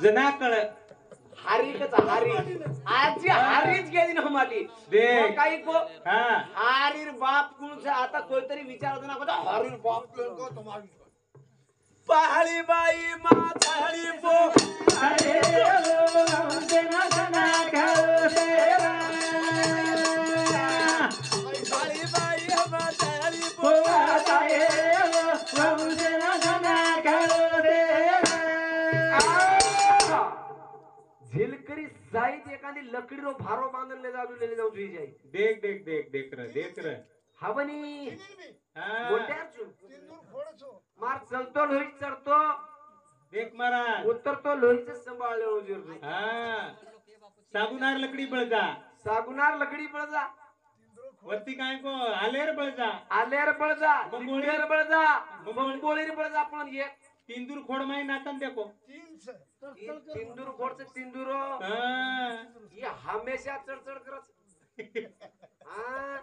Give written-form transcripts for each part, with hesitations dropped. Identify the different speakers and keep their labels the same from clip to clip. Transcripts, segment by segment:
Speaker 1: जनाकळ
Speaker 2: हारीकच हारी आजी हारीच गेली ना माली
Speaker 1: देख
Speaker 2: काही को
Speaker 1: हा
Speaker 2: हारीर बाप कुण आता कोणतरी विचारतो ना कोणता हारीर बाप कुण को तुम्हाला पहाडी बाई माथाडी पो
Speaker 1: अरे ओ जना जना खाओ तेरा
Speaker 2: पहाडी बाई माथाडी पो
Speaker 1: अरे ओ जना जना खाओ तेरा
Speaker 2: झिलकरी जाईत एखादी लकडी रो भारो बांधून ले जाऊ जुई जाई
Speaker 1: देख देख देख देख र
Speaker 2: हवनी
Speaker 1: हा
Speaker 2: मोठ्याचू मार चलतो लोही चढतो
Speaker 1: देख महाराज
Speaker 2: उतरतो लोहीच सांभाळलो जिरतो
Speaker 1: हा साबुनार लकडी बळजा
Speaker 2: सागुनार लकडी पळजा
Speaker 1: वरती काय को आलेर बळजा
Speaker 2: आलेर पळजा
Speaker 1: बंगोळी.
Speaker 2: लिंगेर पळजा
Speaker 1: बंगोळी.
Speaker 2: बंगोळीर पळजा पण ये
Speaker 1: तिंदूर खोड माई नातन देखो
Speaker 2: तिंदूर खोडच तिंदूर
Speaker 1: हा
Speaker 2: ये हमेशा चढचढ करत हा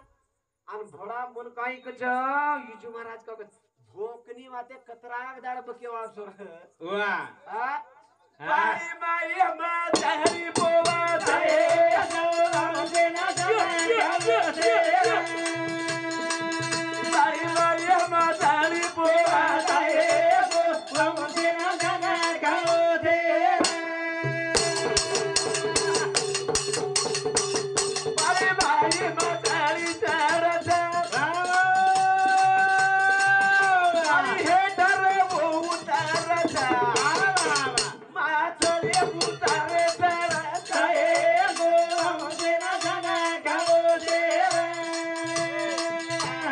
Speaker 2: आणि भोडा मन काही कच युजू महाराज का भोकनी वाते कतराग दाड बके वाळसोर
Speaker 1: वा
Speaker 2: हा
Speaker 1: हा.
Speaker 2: बाई बाई माथाडी पोवा बाई बाई माथाडी पोवा बाई बाई माथाडी चढत आणि हे डर उतारत माथाडी उतारत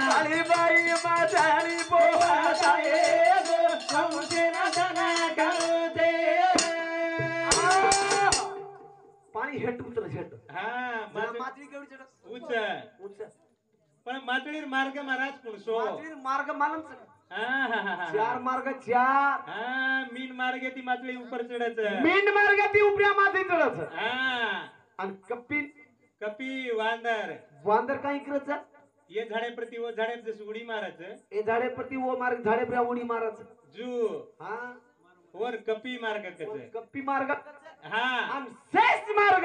Speaker 2: बाई बाई माथाडी पोवा पाणी हेट उतरत हेट
Speaker 1: हा
Speaker 2: माथळी केवढी चढत
Speaker 1: उच
Speaker 2: उच
Speaker 1: पण मातळीर मार्ग महाराज पुणसो
Speaker 2: माथळी मार्ग मालम
Speaker 1: हा
Speaker 2: चार मार्ग चार
Speaker 1: मीन मार्ग ती मातळी उपर चढच
Speaker 2: मेंढ मार्ग ती उपऱ्या माथी चढत
Speaker 1: हा
Speaker 2: आणि कपिल
Speaker 1: कपी वांदर
Speaker 2: वांदर काही करत
Speaker 1: ये झाडे प्रति वो झाडे जस उडी मारच
Speaker 2: ए झाडे प्रति वो मार्ग झाडे प्र्या उडी मारत
Speaker 1: जू
Speaker 2: हा
Speaker 1: वर कपी मार्ग कच
Speaker 2: कप्पी मार्ग
Speaker 1: हा
Speaker 2: आणि शेष मार्ग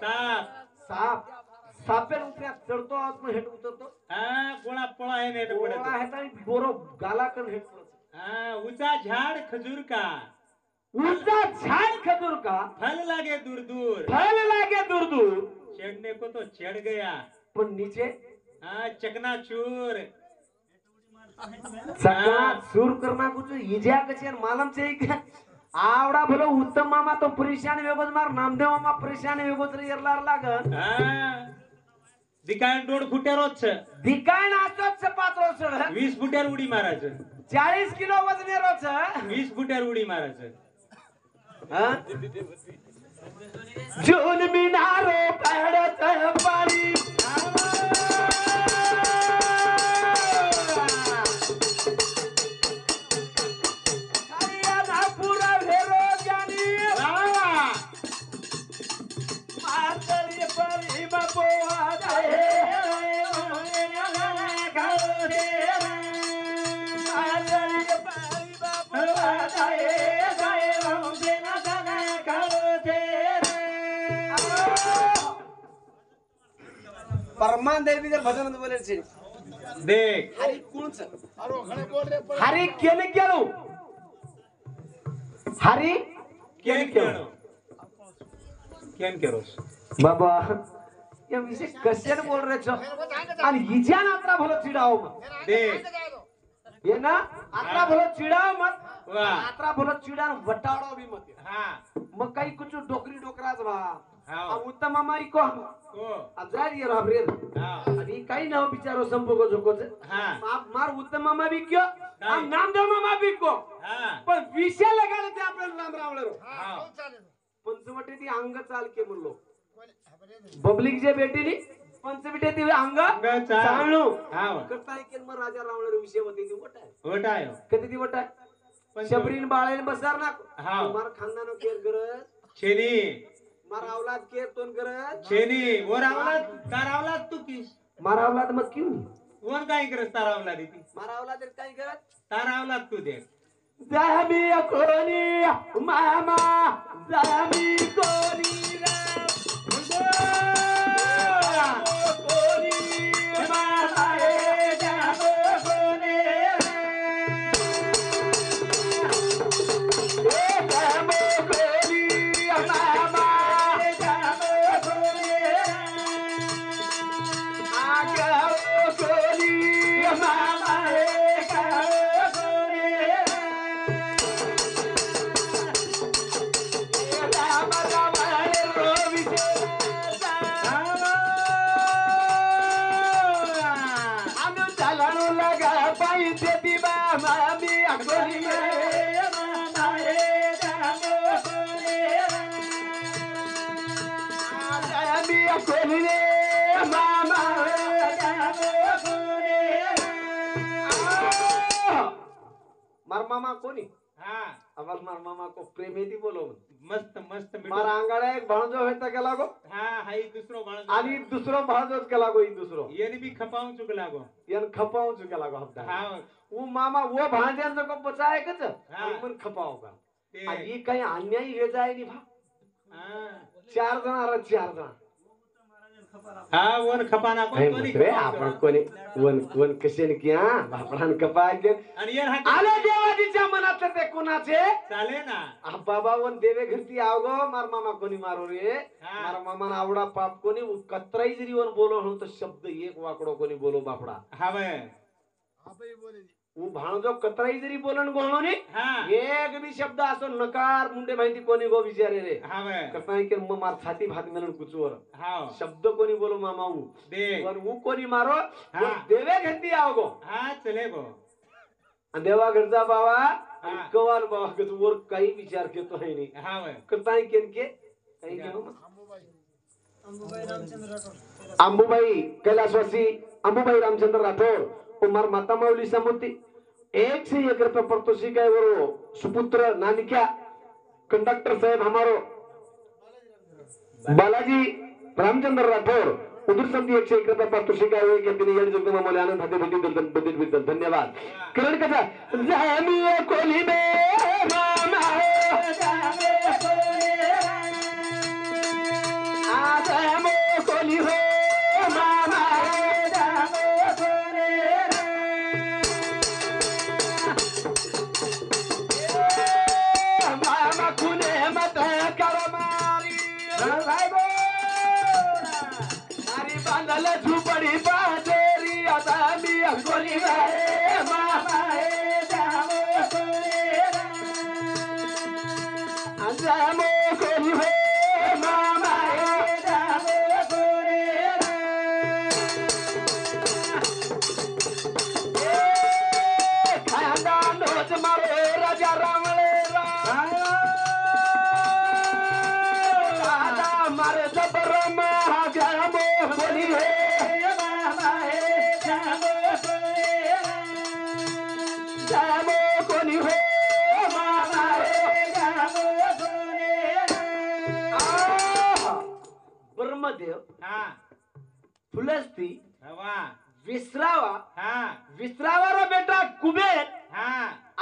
Speaker 1: साप
Speaker 2: साप सापेल उपऱ्या चढतो आत हेट उतरतो
Speaker 1: हा गोळा पोळा आहे नेट
Speaker 2: गोळा
Speaker 1: पडत
Speaker 2: हेट आणि गोरो गाला कन हेट पडत
Speaker 1: हा उचा झाड खजूर का
Speaker 2: उंचा झाड खजूर का
Speaker 1: फल लागे दूर दूर
Speaker 2: फल लागे दूर दूर
Speaker 1: चढ़ने को तो चढ़ गया
Speaker 2: पण नीचे
Speaker 1: हाँ चकनाचूर
Speaker 2: सगळा सूर करणा कुछ इजा कचे मालम से आवडा भलो उत्तम मामा तो परेशान वेगोज मार नामदेव मामा परेशान वेगोज रे यरलार लाग
Speaker 1: हाँ दिकाय 2 फुट्यार रोज
Speaker 2: दिकाय नाचोच से 5 रोज
Speaker 1: 20 फुट्यार उडी मारायच
Speaker 2: 40 किलो वजने रोज
Speaker 1: 20 फुट्यार उडी मारायच
Speaker 2: जून मिनारो पडत पाणी परमान देवी जर भजन बोले छे
Speaker 1: देख
Speaker 2: हरी कुणच हरी केने केलो हरी
Speaker 1: केन केनो केन केरोस
Speaker 2: बाबा ये विषय कशाने बोल रहे छो आणि हिजा नात्रा भलो चिडाव मत
Speaker 1: देख
Speaker 2: ये ना आत्रा भलो चिडाव मत
Speaker 1: वाह
Speaker 2: आत्रा भलो चिडा वटाड़ो भी मत
Speaker 1: हाँ
Speaker 2: मग काही कुछ डोकरी डोकराच बा
Speaker 1: हाँ
Speaker 2: आ उत्तम मामा को
Speaker 1: को
Speaker 2: हजार ये राबरेल
Speaker 1: हाँ
Speaker 2: आणि काही ना बिचारो संपोको जोकोच
Speaker 1: हाँ
Speaker 2: आप मार उत्तम मामा भी क्यों हम नामदेव मामा भी को
Speaker 1: हाँ
Speaker 2: पण विषय लगाले ते आपल्याला नाम रावळरो
Speaker 1: हाँ
Speaker 2: पंचवटी ती अंग चाल के म्हणलो पब्लिक जे बेटीनी पंचवटी ती अंग चालणो
Speaker 1: हाँ
Speaker 2: करता के मग राजा रावळरो विषय होते ती वटाय
Speaker 1: वटायो
Speaker 2: कधी ती वटाय शबरीन बाळेन बसार ना
Speaker 1: हाँ
Speaker 2: मार खानदानो केर गरज
Speaker 1: छेनी
Speaker 2: मार औलाद केर तोन गरज
Speaker 1: छेनी वो रावलात तार औलाद तू किस
Speaker 2: मार औलाद मग क्यों
Speaker 1: वन काय करस तार औलाद ती
Speaker 2: मार औलाद काय गरज
Speaker 1: तार औलाद तू देख
Speaker 2: जामी कोणी मामा जामी कोणी रे कोणी मामा हे जामो कोणी जामो कोणी मामा जामो कोणी आगाओ कोणी मामा हे गाओ कोणी राम राम रो विजय आम्ही चालणू लगा पाहिजे ती मामा मी अगोली मामा हे जामो कोणी मी अगोली रे मामा हे जामो कोणी मार मामा कोणी
Speaker 1: हा
Speaker 2: आम्हाला मार मामा को प्रेम येते बोलव
Speaker 1: मस्त मस्त मिठू.
Speaker 2: मार आंगाडा एक भाणजो होता गेला गो
Speaker 1: हा हाई दुसरो बाळ
Speaker 2: आणि दुसरो भाणजोच केला गो दुसरो
Speaker 1: येने बी खपावून चुकला गो
Speaker 2: यान खपावून चुकेला गो हप्ता
Speaker 1: हा
Speaker 2: वो मामा वो भांज्यांचं को बचाय कच
Speaker 1: हा.
Speaker 2: पण खपाव का
Speaker 1: ते
Speaker 2: आणि ही काही अन्याय हे जाय नि भा
Speaker 1: हा
Speaker 2: 4 जण आला 4 जण
Speaker 1: हा वन खपाना
Speaker 2: काय
Speaker 1: कोण कोणी
Speaker 2: म्हणतोय आपण कोणी वन वन कशे की हा बापडान कपाय
Speaker 1: आणि यार हा
Speaker 2: आले देवाजीच्या मनातलं ते कोणाचे
Speaker 1: चाले ना
Speaker 2: बाबा वन देवे घरती आव गो मार मामा कोणी मारो रे
Speaker 1: हा.
Speaker 2: मार मामा आवडा पाप कोणी कत्राई जरी वन बोलो हो तो शब्द एक वाकडो कोणी बोलो बापडा
Speaker 1: हा बाय
Speaker 2: वो भाणजो कत्राई जरी बोलन गोळो ने
Speaker 1: हा
Speaker 2: एक बी शब्द असो नकार मुंडे माहिती कोणी गो विचारे रे
Speaker 1: हा बाय
Speaker 2: कत्राई के मार छाती भात मेलन कुचवर
Speaker 1: हा
Speaker 2: शब्द कोणी बोलो मामा ऊ
Speaker 1: दे
Speaker 2: वर वो कोणी मारो
Speaker 1: हा.
Speaker 2: वो देवे घरती आव गो
Speaker 1: हा चले गो
Speaker 2: आणि देवा घरचा बाबा आणि
Speaker 1: हा.
Speaker 2: कवाल बाबा के वर काही विचार घेतो है नी
Speaker 1: हा बाय
Speaker 2: कत्राई केन के काही के अंबुबाई कैलाशवासी अंबुबाई रामचंद्र राठौर कुमार माता माऊली समूर्ति 1 से 1 रुपये परतोषी का वो सुपुत्र नानिक्या कंडक्टर साहेब हमारो बालाजी रामचंद्र राठौर उधर समझी 101 रुपये परतोषी का वो के दिन जगदम मामले आनंद हाते बेटी धन्यवाद किरण कथा जामी कोली में मामा जामे कोली आदमो कोली हो मामा जामो कोली मामा कुने मत कर मारी मारी बांधल झुपड़ी बाजेरी आदमी कोली रे मामा हे जामो कोली जामो कोली हो मामा हे जामो कोली खानदान होच मारो राजा रावळे राजा मारे जबर महाजामो कोली हे मामा हे जामो कोली जामो कोली हो मामा हे जामो कोली ब्रह्मदेव
Speaker 1: हा
Speaker 2: फुलस्ती
Speaker 1: हवा
Speaker 2: विसरावा
Speaker 1: हा
Speaker 2: विसरावारो बेटा कुबेर
Speaker 1: हा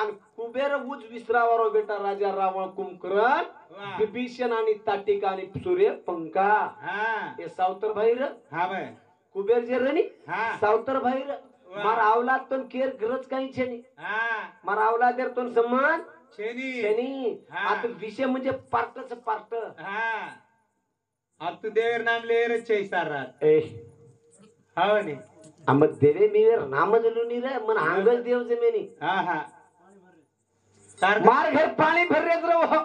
Speaker 2: आणि कुबेर उज विसरावारो बेटा राजा रावण कुंभकर्ण
Speaker 1: वा.
Speaker 2: विभीषण आणि ताटिका आणि सूर्य पंका
Speaker 1: हा
Speaker 2: हे सावतर भाईर
Speaker 1: हा बाय
Speaker 2: कुबेर जे रनी
Speaker 1: हा
Speaker 2: सावतर भाईर
Speaker 1: वा.
Speaker 2: मार आवलाद पण केर गरज काही छे नी
Speaker 1: हा
Speaker 2: मार आवलाद तो समान
Speaker 1: शेनी
Speaker 2: छे नी
Speaker 1: हा.
Speaker 2: आता विषय म्हणजे पार्टच पार्ट
Speaker 1: हा अब तू देवर नाम ले रे चैसार रात
Speaker 2: ए
Speaker 1: हाव नी
Speaker 2: आम देवे मीर नाम जलुनी रे मन हांगल देव जमेनी
Speaker 1: हा हा तार
Speaker 2: मार घर पाणी भर रेत रो
Speaker 1: हा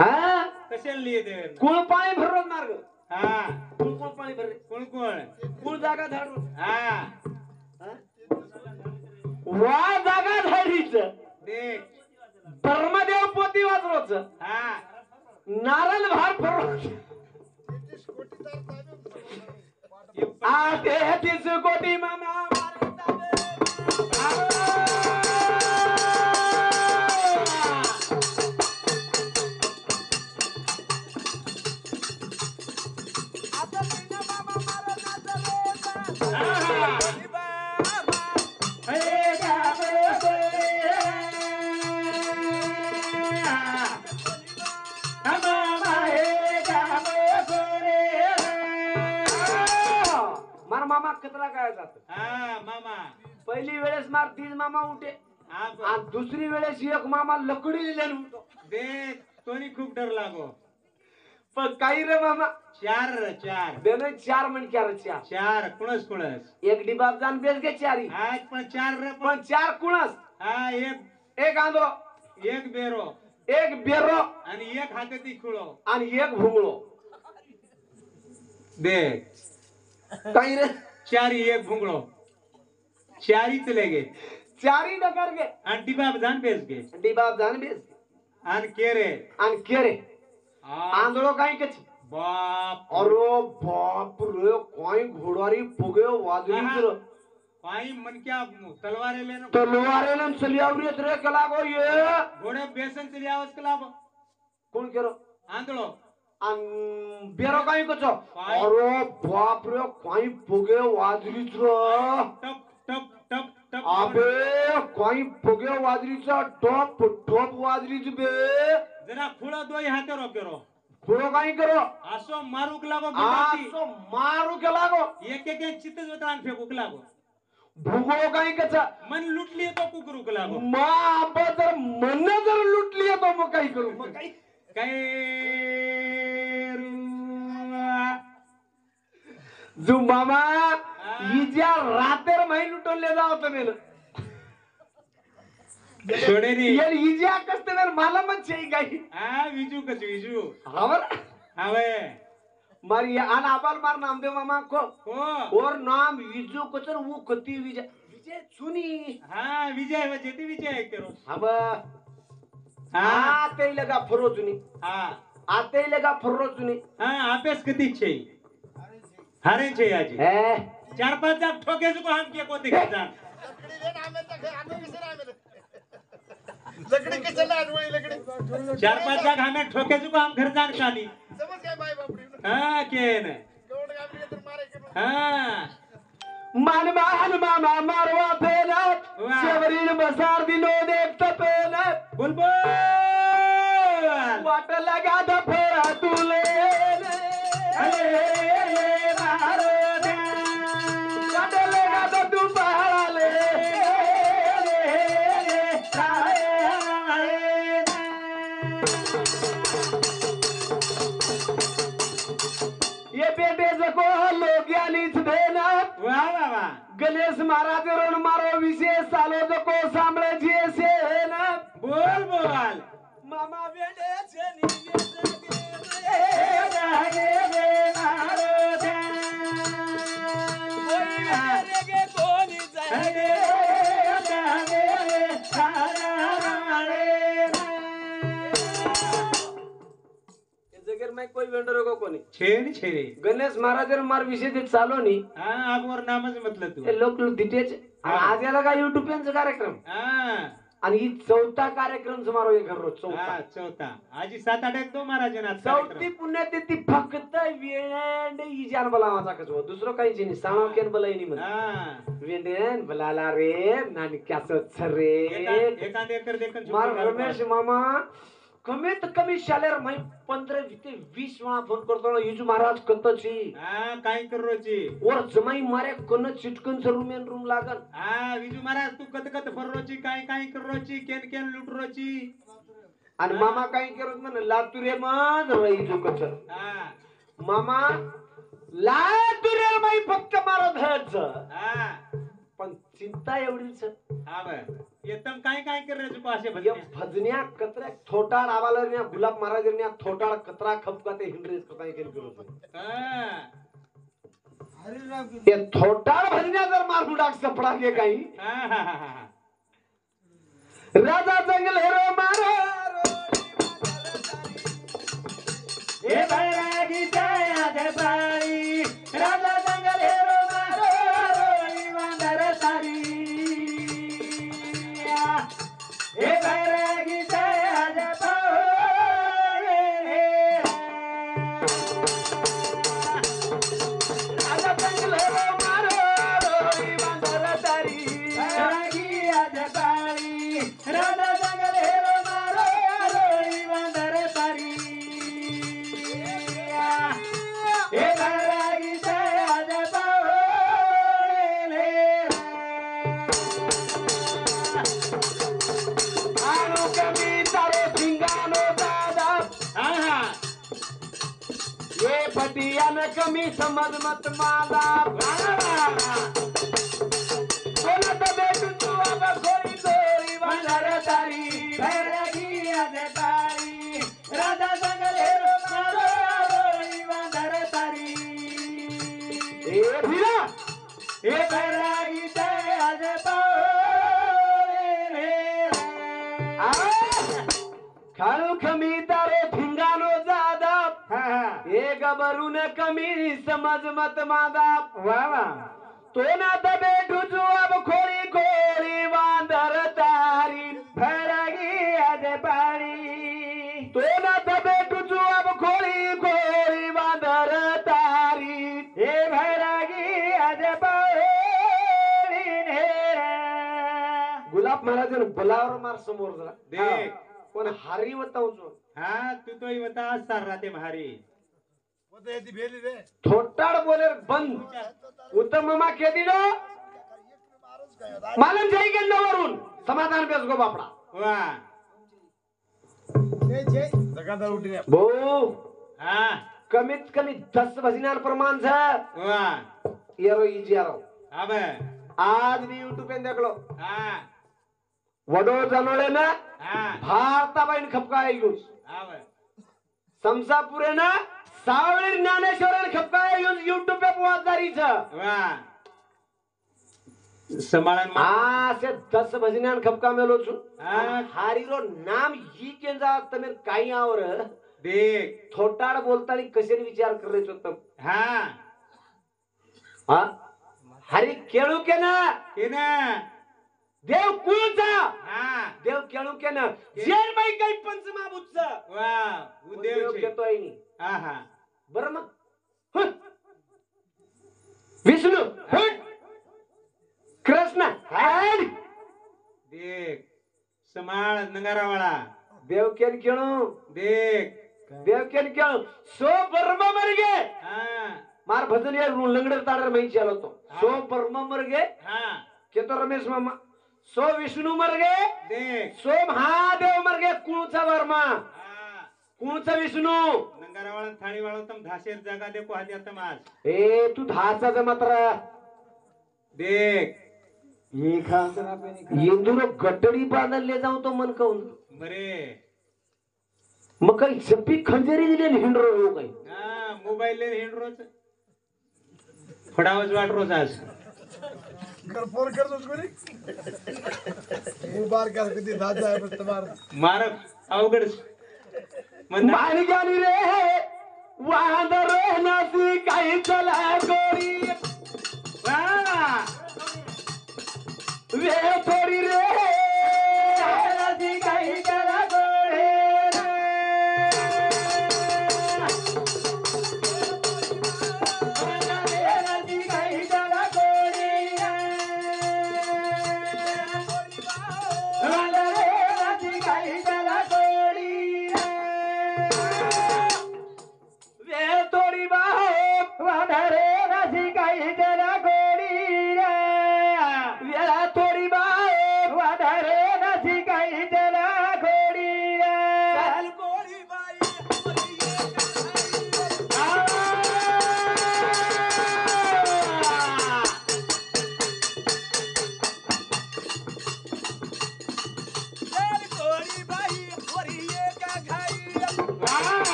Speaker 2: हा
Speaker 1: कशाला लिए देवर
Speaker 2: कुळ पाणी भर रोज मार्ग
Speaker 1: हा
Speaker 2: कुळ पाणी भर रे
Speaker 1: कोण कोण
Speaker 2: कुळ जागा झाड रो.
Speaker 1: हा
Speaker 2: वा जागा झाडीच
Speaker 1: देख
Speaker 2: ब्रह्मदेव पोती वाजरोच
Speaker 1: हा
Speaker 2: नारळ भार फरोच
Speaker 1: ये
Speaker 2: आ ते 30 कोटी मामा मारता मार मामा कचरा काय जात
Speaker 1: मामा
Speaker 2: पहिली वेळेस मार तीन मामा उठे आणि दुसरी वेळेस एक मामा लकडी दिल्याने उठो
Speaker 1: दे तोनी खूप डर लागो
Speaker 2: पण काही रे मामा
Speaker 1: चार
Speaker 2: बेने चार म्हण चार
Speaker 1: चार कुणस
Speaker 2: एक डिबाब जाण बेस घे चारी
Speaker 1: आज पण चार रे
Speaker 2: पण चार कुणस
Speaker 1: हा
Speaker 2: एक आंधळो
Speaker 1: एक बेरो
Speaker 2: एक बेरो
Speaker 1: आणि एक हाताती खुळो
Speaker 2: आणि एक भुंगळो
Speaker 1: दे
Speaker 2: काही रे
Speaker 1: चारी एक भुंगळो चारी चले गे
Speaker 2: चारी नगर गे
Speaker 1: आणि डिबाब जाण बेस गे
Speaker 2: डिबाब जाण बेस
Speaker 1: आणि के रे
Speaker 2: आंधळो काही कच
Speaker 1: बाप
Speaker 2: अरे बाप रे कोई घोडारी फुगे वाजरी
Speaker 1: पाई मन क्या तलवार लेना
Speaker 2: तलवारेलन चलियावरी रे कलागो ये
Speaker 1: घोड़े बेसन चली आवाज कलाबो
Speaker 2: कोण केरो
Speaker 1: आंधळो
Speaker 2: अन बेरो काही कचो अरे बाप रे कोई फुगे वाजरीच रे
Speaker 1: टप टप टप टप
Speaker 2: अबे कोई फुगे वाजरीचा टॉप टॉप वाजरीच बे
Speaker 1: जरा खुळा दोई हाते रो केरो
Speaker 2: खुळो काही करो
Speaker 1: असो मारूक लागो
Speaker 2: आसो मारू के लागो
Speaker 1: एक चित्तच वत्रान फेकूक लागो
Speaker 2: भूगोळ काही कचा
Speaker 1: मन लुटली तो कुकरूक लागो
Speaker 2: मा अब जर मन जर लुटली तो मग काही करू मग काही जो मामा इजा रातेर माही लुटले जाव तुम्ही
Speaker 1: छोडेनी
Speaker 2: ये इजा कस्टमर मला मन छे काही
Speaker 1: विजू कच विजू
Speaker 2: हवर
Speaker 1: हवे
Speaker 2: मारी आन आबाल मार नाम दे मामा को और नाम विजू कचर वो कती विजय विजय सुनी
Speaker 1: विजय वजेती विजय करो
Speaker 2: अब आते लगा फरो सुनी आते लगा फरो सुनी
Speaker 1: अभ्यास कती छे हारे छे आजी 4-5 जाग ठोके को हम के को दिख जा
Speaker 3: लकड़ी कैसे लाडवली लकड़ी
Speaker 1: 4-5 जाग हमें ठोके को हम घर जान खाली
Speaker 3: समझ गए भाई बापड़ी
Speaker 1: केन
Speaker 3: गोड़ गाबरी के मारे के
Speaker 2: मान मान मामा मारवा पेना शेवरीन बसार दिनो देखता पेना
Speaker 1: बुलबुल
Speaker 2: वाट लगा द फेरा तुले मारो दे वाट लगा द तू पहाड़ा ले ये बेटे जको लोग यालीच देना
Speaker 1: वाह वाह वाह
Speaker 2: गणेश महाराज रण मारो विशेष सालो जको सांभळे जे से ना
Speaker 1: बोल बोल
Speaker 2: मामा बेटे छे कोई वेंडर को कोनी
Speaker 1: छे
Speaker 2: गणेश महाराज मार विषय ते चालो नी
Speaker 1: आगवर नामच म्हटलं तू
Speaker 2: लोक दितेच आज याला का युट्यूब पेनचा कार्यक्रम आणि ही चौथा कार्यक्रम समारोह आहे घर रोज
Speaker 1: चौथा आजी 7-8 एक तो महाराज
Speaker 2: चौथी पुण्यतिथी फक्त वेंड इजान बोलावाचा कसो दुसरं काहीच नाही सामाव केन बोलायनी म्हण वेंडेन बोलाला रे नानी क्यासो छरे
Speaker 1: एकांद एकर देखन
Speaker 2: मार रमेश मामा कमीत कमी शालेर मैं 15 ते 20 वेळा फोन करतो युजू महाराज कतची
Speaker 1: काय करोची
Speaker 2: और जमाई मारे कोन चिटकन रूम रूम लागल
Speaker 1: विजू महाराज तू कत फरोची काय करोची केन लुटरोची
Speaker 2: आणि मामा काय करत म्हण लातुरे मज रही जुकच मामा लातुरे माई फक्त मारत हच पण चिंता एवढीच
Speaker 1: एकदम काय करे चुको असे
Speaker 2: भजन्या कतऱ्या थोटाळ आवाला गुलाब महाराजांनी थोटाळ कतरा खपका ते हिंड्रेस काय केलं ते थोटाळ भजन्या जर मारफुडाक सपडा के काही राजा जंगल हेरो मारो हे बैरागी जया दे बाई राजा जंगल हेरो मारो रोई वांदर सारी हे बैरागी जया दे बाई राजा जंगल हेरो मारो रोई वांदर सारी बैरागी दे बाई राजा जंगल हेरो यानं कमी समज मत माझा कोणाचं भेटून तू बाबा खोरी खोरी वांधार तारी
Speaker 1: बैरागी आजे तारी राधा संगले रोळी वांधार तारी
Speaker 2: ए भिरा
Speaker 1: हे बैरागी जय आजे पावले
Speaker 2: खाणू खमी तारे भिंगानो जादा
Speaker 1: हा
Speaker 2: ए गबरून कमी समज मत माझा
Speaker 1: वा वा
Speaker 2: तो ना दबे ठुजू अब खोरी खोरी वांदर तारी
Speaker 1: बैरागी आजे पारी
Speaker 2: तो ना दबे ठुजू अब खोरी खोरी वांदर तारी
Speaker 1: हे बैरागी आजे पावले
Speaker 2: गुलाब महाराज बलावर मार समोर जरा
Speaker 1: देख
Speaker 2: कोण हारी होता उजो
Speaker 1: हा तू तो ही बता सार राते भारी
Speaker 3: होते ती भेली रे
Speaker 2: थोटाड बोले बंद उत्तम मामा केदी दो
Speaker 3: मारूच काय
Speaker 2: मालम जाई गेल्यावरून समाधान बेस गो बापडा
Speaker 1: वा
Speaker 3: जे जगादार उठले
Speaker 2: भाऊ
Speaker 1: हा
Speaker 2: कमीत कमी 10 भजनार प्रमाण छ
Speaker 1: वा
Speaker 2: येरो इजी आरो
Speaker 1: अब
Speaker 2: आज भी यूट्यूब पे देख लो
Speaker 1: हा
Speaker 2: वडो जनोळे ना
Speaker 1: हा
Speaker 2: भारताबाईन खपकाय यूज
Speaker 1: अब
Speaker 2: समसापुरे ना सावळी ज्ञानेश्वरन खपकाय यूज यूट्यूब पे पोवादारी छ
Speaker 1: वा संभाळन
Speaker 2: आ से 10 भजनान खपका मेलो छु
Speaker 1: हा
Speaker 2: हारीरो नाम ही केंजा तमे काही आवर
Speaker 1: देख
Speaker 2: थोटाड बोलतानी कशे विचार करायचो तब
Speaker 1: हा
Speaker 2: हा हरी केळू के ना
Speaker 1: के ना
Speaker 2: देव कुळचा
Speaker 1: हा
Speaker 2: देव केळू के ना जेल बाई काही पंचमा बुच्च
Speaker 1: वा
Speaker 2: देव
Speaker 1: उदेव
Speaker 2: केतोय नी
Speaker 1: हा हा
Speaker 2: बर मग हं. विष्णू हं. कृष्ण हं.
Speaker 1: देख संभाळ नंगारावाळा
Speaker 2: देव केन केळू
Speaker 1: देख
Speaker 2: देव केन केळू सो बर्मा मर गे
Speaker 1: हा
Speaker 2: मार भजन या लंगडर ताडर माहिती चालतो तो सो बर्मा मर गे
Speaker 1: हा
Speaker 2: केतो रमेश मामा सो विष्णू मर गे
Speaker 1: देख
Speaker 2: सो महादेव मर गे कुळचा वर्मा
Speaker 1: हा
Speaker 2: कुळचा विष्णू
Speaker 1: नंगारावाळा थाळीवाळा तम धाशेर जागा देखो हाती आता माज
Speaker 2: ए तू धाचा मात्र
Speaker 1: देख
Speaker 2: इंदूर गटडी बांधले जाऊ तो मन कहून
Speaker 1: बरे
Speaker 2: मग काही झप्पी खंजरी दिली हिंडरो हो काही
Speaker 1: हा मोबाईल ले हेंड रोज फडावच वाट रोज आज
Speaker 3: कर फोन कर दो कोणी मुबार कर किती दादा आहे पण तुम्हार
Speaker 1: मार अवघड म्हणा
Speaker 2: मारी गाणी रे वांदर नासी काही चला गोरी वे थोडी रे नासी काही चला गोरी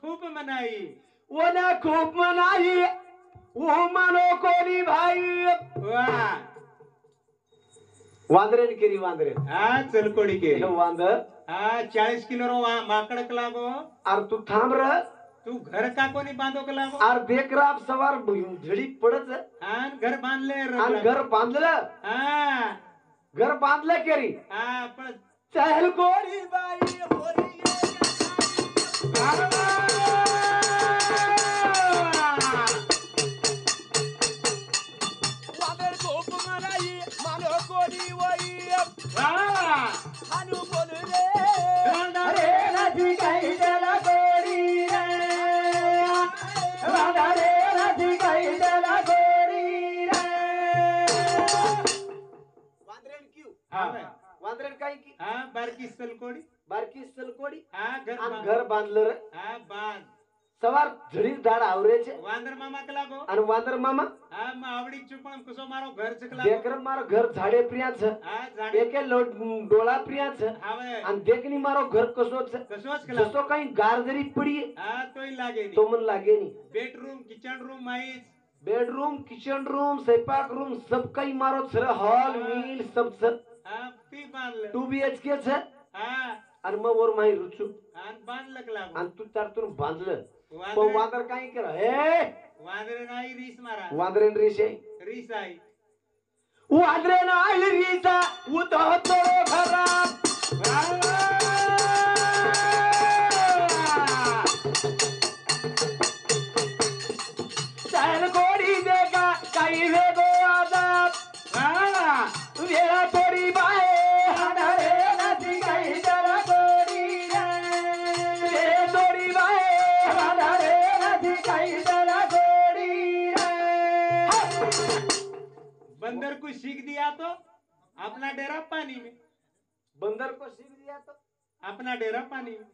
Speaker 1: खूप मनाई
Speaker 2: ओना खूप मनाई ओ मानो कोणी भाई
Speaker 1: वा
Speaker 2: वांदरेन केली वांदरे
Speaker 1: हा चलकोडी के
Speaker 2: वांदर
Speaker 1: हा 40 किलो रो माकडक लागो
Speaker 2: अर तू थांब र
Speaker 1: तू घर का कोणी बांधो का लागो
Speaker 2: अर देख राब सवार झडी पडत
Speaker 1: आन घर बांधले
Speaker 2: आणि घर बांधलं
Speaker 1: हा
Speaker 2: घर बांधलं केरी
Speaker 1: हा पण
Speaker 2: चहल कोणी बाई होरी वादर खूप मनाई मानो कोणी वई हानू बोल रे रे नदी काही वांद्रेन क्यू
Speaker 1: हा
Speaker 2: वांद्रेन काय की
Speaker 1: हा बारकी सलकोडी
Speaker 2: बारकी सलकोडी
Speaker 1: हा
Speaker 2: आणि घर बांधलं रे
Speaker 1: हा बांध
Speaker 2: सवार झडीर धाड आवरेचे
Speaker 1: वांदर मामा के लागो
Speaker 2: आणि वांदर मामा
Speaker 1: हा मग आवडी चुपण कुसो मारो घर चकला
Speaker 2: देखर मारो घर झाडे प्रियाच
Speaker 1: हा झाडे
Speaker 2: एके डोळा प्रियाच
Speaker 1: हावे
Speaker 2: आणि देखनी मारो घर कसोच
Speaker 1: कसोच केला
Speaker 2: जसो काही गार जरी पडी
Speaker 1: हा तोही लागे
Speaker 2: तो मन लागे नहीं
Speaker 1: बेडरूम किचन रूम माईच
Speaker 2: बेडरूम किचन रूम स्वयंपाक रूम सब काही मारो सर हॉल मील सब सर
Speaker 1: हा ती बांधलं
Speaker 2: 2 BHK छ
Speaker 1: हा
Speaker 2: आणि मग वर माही रुचू
Speaker 1: आणि बांधलं लागो
Speaker 2: आणि तू त्यातून बांधलं पण
Speaker 1: वांदर
Speaker 2: वांदर काय करा हे
Speaker 1: वांदर नाही रीस मारा
Speaker 2: वांदरेन रेशे
Speaker 1: रीस आहे
Speaker 2: वांदरे नाही रीसा उदहतो घरात चाल गोडी देगा काही वेगो आजाब वेळा थोडी बाहे हाडारे नदी काही जरा गोडी रे थोडी बाहे हाडारे नदी काही जरा गोडी
Speaker 1: बंदर को सीख दिया तो अपना डेरा पानी में
Speaker 2: बंदर को सीख दिया तो
Speaker 1: अपना डेरा पानी में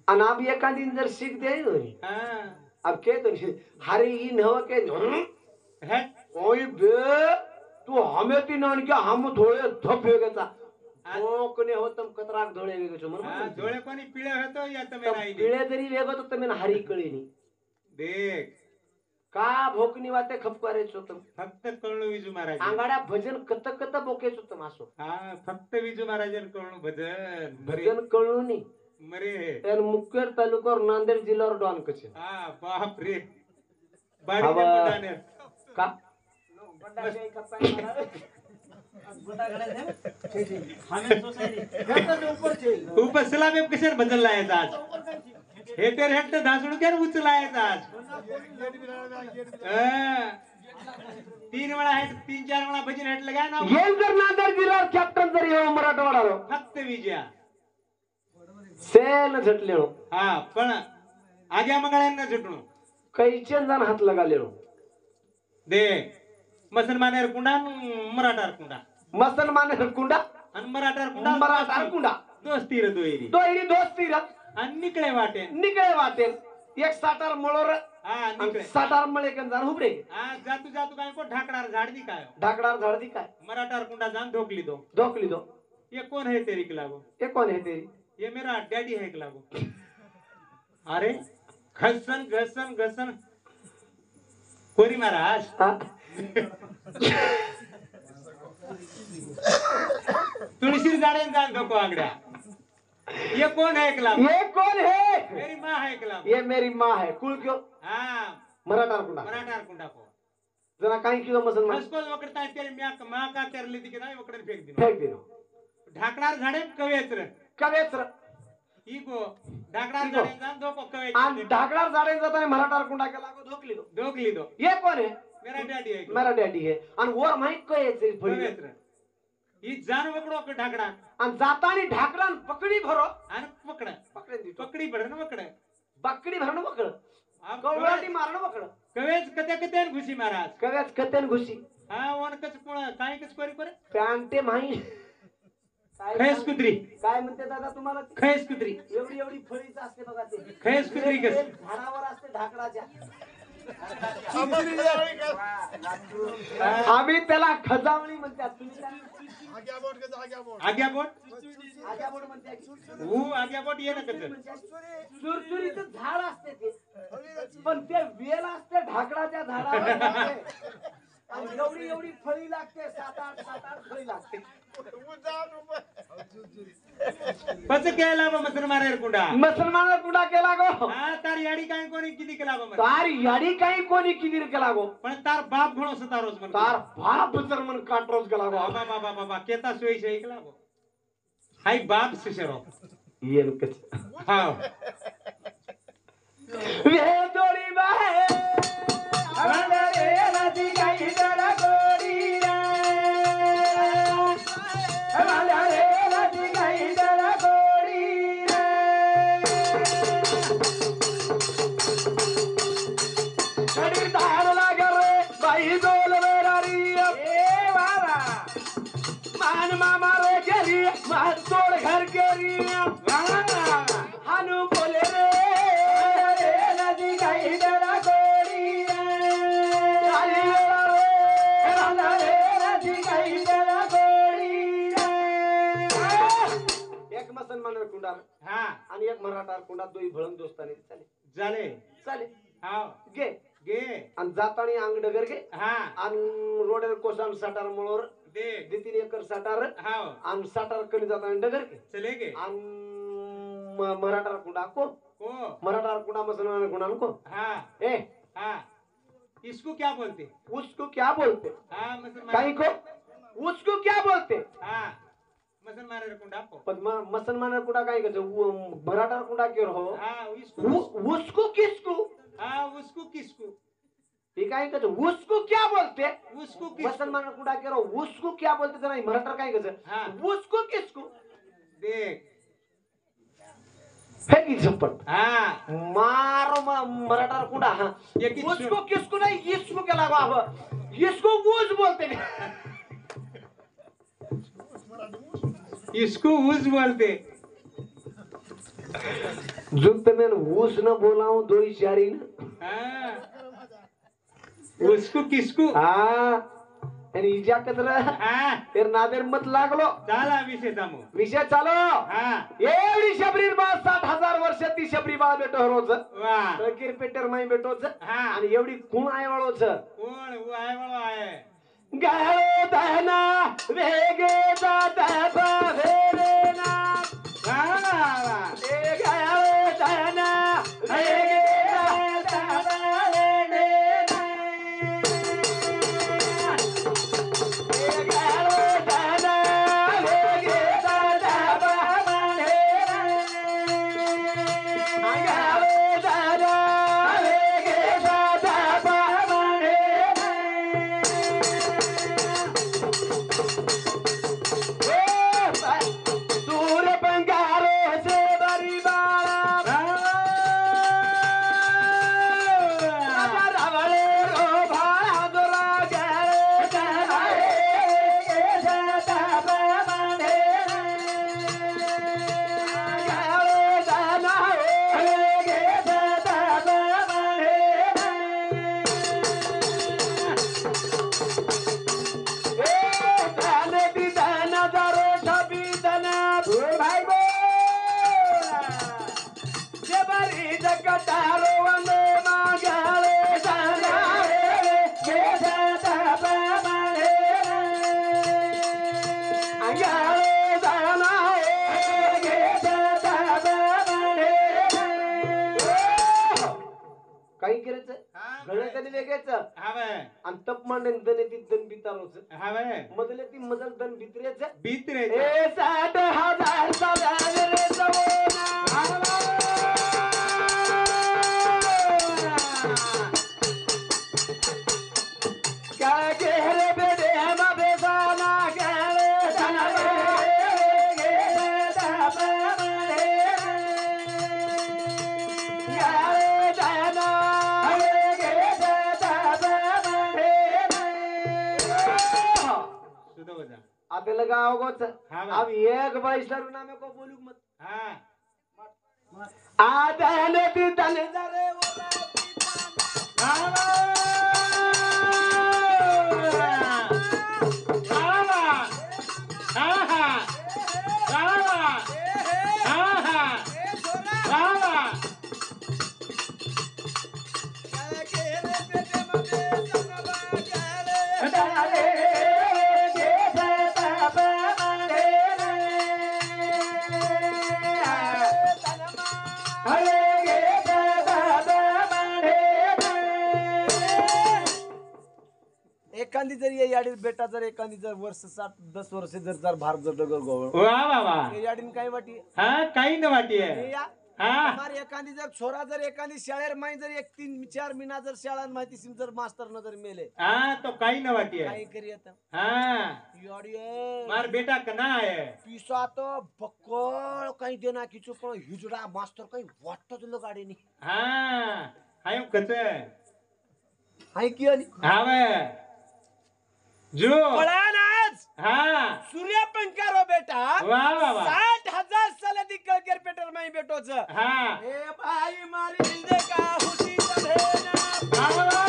Speaker 2: आणि अब एका दिन जर सीख दे
Speaker 1: हाँ
Speaker 2: अब के तो हरी ही न हो के
Speaker 1: है
Speaker 2: ओए बे तू हमें ती नान के हम थोड़े धप वेगचा ओ कोने हो तुम कतराक धोळे वेगचो
Speaker 1: हाँ
Speaker 2: म्हणून
Speaker 1: जोड़े कोनी पीड़े है तो या तमे नाही दे
Speaker 2: पिळे जरी वेगो तो तमेन हरी कळीनी
Speaker 1: देख
Speaker 2: का भोकनी वाते खपकारेचो तुम
Speaker 1: फक्त कळणू विजू महाराज
Speaker 2: आंगाड्या भजन कत कत बोकेचो तुम असो
Speaker 1: हाँ फक्त विजू महाराजन कळणू भजन मरे
Speaker 2: भजन कळूनी
Speaker 1: मरे
Speaker 2: एन मुखेड तालुक्यावर नांदेड जिल्ह्यावर डॉन कचे
Speaker 1: हाँ बाप रे बाड़ी
Speaker 2: हवा.
Speaker 1: ने बुढ़ाने
Speaker 2: का
Speaker 1: ऊपर सलाम में किसर बदल लाया आज हेटर हेटर धासुड़ के उचलाया आज हाँ. 3 वेळा हेट 3-4 वेळा भजन हेट लगाय ना
Speaker 2: येल जर नांदेड जिल्ह्यावर कॅप्टन जर येऊ मराठवाडालो
Speaker 1: फक्त विजया
Speaker 2: सेल झटलेलो
Speaker 1: हा पण आग्या मंगळ्यांना झुटणू
Speaker 2: कैचे जण हात लगालेलो
Speaker 1: दे मुसलमानेर कुंडा मराठार कुंडा
Speaker 2: मुसलमान कुंडा
Speaker 1: आणि मराठार कुंडा
Speaker 2: मराठा कुंडा
Speaker 1: दोस्ती रे दोयरी
Speaker 2: दोयरी दोस्ती रत
Speaker 1: आणि निकळे वाटे
Speaker 2: निकळे वाटेल एक साटार मळोर
Speaker 1: हा निकळे
Speaker 2: साटार मळे कन जाण हुबरे
Speaker 1: हा जातू जातू काय को ढाकडार झाड दी काय
Speaker 2: ढाकडार झाडदी काय
Speaker 1: मराठार कुंडा जान धोकली दो
Speaker 2: धोकली दो
Speaker 1: ये कौन है तेरी के लागो
Speaker 2: ये कौन है तेरी
Speaker 1: ये मेरा डैडी है के लागो अरे घसन घसन घसन कोरी महाराज
Speaker 2: हा?
Speaker 1: तुळशी झाडे जान धोको आगड्या ये कौन है के लागो
Speaker 2: ये कौन है
Speaker 1: मेरी माँ है के लागो
Speaker 2: ये मेरी माँ है कुल क्यों
Speaker 1: हाँ
Speaker 2: मराठार कुंडा
Speaker 1: मराठार कुंडा को
Speaker 2: जना काही किलो मुसलमान
Speaker 1: हसको वकड़ता है तेरी माँ का तेरे ली दिखे ना वकड़न फेंक दी
Speaker 2: फेक दिनो
Speaker 1: ढाकडार झाडे कवेत्र
Speaker 2: कवेत्र
Speaker 1: इगो ढाकडार
Speaker 2: इगो.
Speaker 1: झाडे जान धोको
Speaker 2: आणि
Speaker 1: कवेत्र
Speaker 2: ढाकडार झाडे जाताना मराठार कुंडा के लागो धोकली दो
Speaker 1: धोकली दो
Speaker 2: ये कौन है
Speaker 1: मेरा डैडी है
Speaker 2: मेरा डॅडी है आणि वर माहित कयचे फळी
Speaker 1: कवेत्र ही जान वकड़ो के ढाकडा
Speaker 2: आणि जातानी ढाकडान पकडी भरो
Speaker 1: आणि पकड़
Speaker 2: पकडे दितो
Speaker 1: पकड़ी पड़े ना पकड़
Speaker 2: पकडी भरणं पकड
Speaker 1: आप
Speaker 2: कवळाटी मारणं पकड
Speaker 1: कवेच कते कते घुसी महाराज
Speaker 2: कव्याच कतेन घुसी
Speaker 1: हा वन कच कोण काय कच कोरी करे
Speaker 2: पॅन्टे माही
Speaker 1: खैस कुत्री
Speaker 2: काय म्हणते दादा तुम्हाला ते?
Speaker 1: खैस कुत्री
Speaker 2: एवढी एवढी फळीच असते बघा ते
Speaker 1: खैस कुत्री कस
Speaker 2: एक झाडावर असते ढाकडाच्या आम्ही त्याला खजावणी म्हणतात तुम्ही काय
Speaker 3: आग्या बोट के आग्या बोट
Speaker 1: आग्या बोट
Speaker 2: आग्या बोट म्हणते
Speaker 1: वो आग्या बोट ये ना कच
Speaker 2: सुरसुरीचं झाड असते ते पण ते वेल असते ढाकडाच्या झाडावर आणि एवढी एवढी फळी लागते 7-8 फळी लागते
Speaker 1: पच केला बा मुसलमान कुंडा
Speaker 2: मुसलमान कुडा केला गो
Speaker 1: हा तार याडी काय कोणी किती केला बा
Speaker 2: तार याडी काही कोणी किती केला गो
Speaker 1: पण तार बाप घणो सता रोज मन
Speaker 2: तार बाप जर मन काटरोज केला गो
Speaker 1: बाबा बाबा बाबा केता सोई सोई केला गो हाय बाप शिशरो
Speaker 2: येन कच
Speaker 1: हा
Speaker 2: वे दोडी बाहे आंदरे नदी काही जरा गोडी रे आंदरे नदी काही जरा गोडी रे कडी धार लागे रे बाई बोल वेरारी ए बाबा आन मामा रे गेली मात तोड घर केली हानू बोले रे नदी गई बेला गोरी आली रे नदी गई बेला गोरी एक मुसलमान कुंडार
Speaker 1: हा
Speaker 2: आणि एक मराठा कुंडा दोई भळंग दोस्ताने चाले
Speaker 1: झाले
Speaker 2: चाले
Speaker 1: हाव
Speaker 2: गे
Speaker 1: गे
Speaker 2: आणि जातानी अंग डगर गे
Speaker 1: हा
Speaker 2: आणि रोडर कोसान साटार मोळवर
Speaker 1: दे
Speaker 2: 2-3 एकर साटार
Speaker 1: हाव
Speaker 2: आणि साटार कणी जातानी डगर गे
Speaker 1: चले गे
Speaker 2: आणि मराठा कुंडा को
Speaker 1: को
Speaker 2: मराठा कुंडा मुसलमान कुंडा को
Speaker 1: हाँ
Speaker 2: ए
Speaker 1: हाँ इसको क्या बोलते
Speaker 2: उसको क्या बोलते
Speaker 1: हाँ मुसलमान
Speaker 2: काही को उसको क्या बोलते
Speaker 1: हाँ मुसलमान कुंडा को
Speaker 2: पण मुसलमान कुंडा काय कहते मराठा कुंडा क्यों हो
Speaker 1: हाँ इसको
Speaker 2: उसको किसको
Speaker 1: हाँ उसको किसको
Speaker 2: ठीक आहे का उसको क्या बोलते
Speaker 1: उसको किसको
Speaker 2: मुसलमान कुंडा केरो उसको क्या बोलते तर नाही मराठा काय कहते
Speaker 1: हाँ
Speaker 2: उसको किसको
Speaker 1: देख
Speaker 2: फेंकी झपट
Speaker 1: हाँ
Speaker 2: मारो मराठा कुंडा हाँ
Speaker 1: ये किसको?
Speaker 2: उसको किसको नहीं इसको क्या लगा अब इसको उस बोलते नहीं
Speaker 1: इसको उस बोलते
Speaker 2: जुत में उस न बोलाऊं दो इशारी न
Speaker 1: हाँ उसको किसको
Speaker 2: हाँ आणि इजा कदर
Speaker 1: हाँ
Speaker 2: तेर नादेर मत लागलो
Speaker 1: चला विषय थांबू
Speaker 2: विषय चालो
Speaker 1: हाँ
Speaker 2: एवढी शबरी बा 60,000 वर्ष ती शबरी बा बेटो रोज
Speaker 1: वाह
Speaker 2: क्रिकेटर माई बेटोच
Speaker 1: हाँ
Speaker 2: आणि एवढी कोण आहे वळोच
Speaker 1: कौन वो आए वाला आए
Speaker 2: गाळो दहना वेगे जाता भेरेना
Speaker 1: वाह वाह
Speaker 2: ए गाळो दहना वेगे जाता भेरेना ए गाळो दहना वेगे जाता भेरेना गाळो दहना वेगे जाता भेरेना सूर बंगारो से बरी बाला राजा रावळे रो भाळा दोरा गळे जनाए के जाता बाबाने गावे जनाए के जाता बाबाने ए दाने दी दाना दारो छबी दाना भाई बो जे बरी जगतारो वने मागाले दाना के जाता बाबाने आगाले दाना के जाता बाबाने काही करायचं
Speaker 1: हाँ
Speaker 2: गळे तरी वेगळेच
Speaker 1: हवे
Speaker 2: आणि तप मांडे दने ती दन बितारोच
Speaker 1: हवे
Speaker 2: मधले ती मजल दन बितरेच
Speaker 1: बीत रहे
Speaker 2: ए 60,000 सावरे जवोना काय गेरे बेडे हम बेसाना गेरे दाना गेरे दाना गेरे दाना गेरे दाना
Speaker 1: सुधो बजा
Speaker 2: आप लगाओ गोच
Speaker 1: हाँ भाई।
Speaker 2: अब एक बार सर नामे को बोलू मत
Speaker 1: हाँ
Speaker 2: आदन ती तन जरे
Speaker 3: एखादी जर या याडीत बेटा जर एखादी जर वर्ष 7-10 वर्ष जर भार जर डगर गोवळ
Speaker 1: वाह वाह वाह
Speaker 3: हे याडीन काय वाटी
Speaker 1: हाँ काही न वाटी
Speaker 3: हे
Speaker 1: है
Speaker 3: या
Speaker 1: हाँ
Speaker 3: हमार एखादी जर छोरा जर एखादी शाळेर माई जर 1-3-4 महिना जर शाळान माहिती सिम जर मास्तर न जर मेले
Speaker 1: हाँ तो काही न वाटी
Speaker 3: काय
Speaker 1: है
Speaker 3: करी आता
Speaker 1: हाँ
Speaker 3: याडी
Speaker 1: मार बेटा कना है
Speaker 3: पिसा तो बक्कळ काही देना किचू पण हिजडा मास्तर काही वाटत तुला गाडीनी
Speaker 1: हाँ हाय कच
Speaker 3: हाय की आणि
Speaker 1: हावे जो
Speaker 3: पळानाच वर्ष
Speaker 1: हाँ
Speaker 3: सूर्य पंकारो बेटा
Speaker 1: वाह वाह वाह
Speaker 3: 60,000 साल दी कलकेर पेटर में बेटो छ
Speaker 1: हाँ
Speaker 3: ए भाई मारी हिंदे का खुशी जभेना
Speaker 1: वाह वाह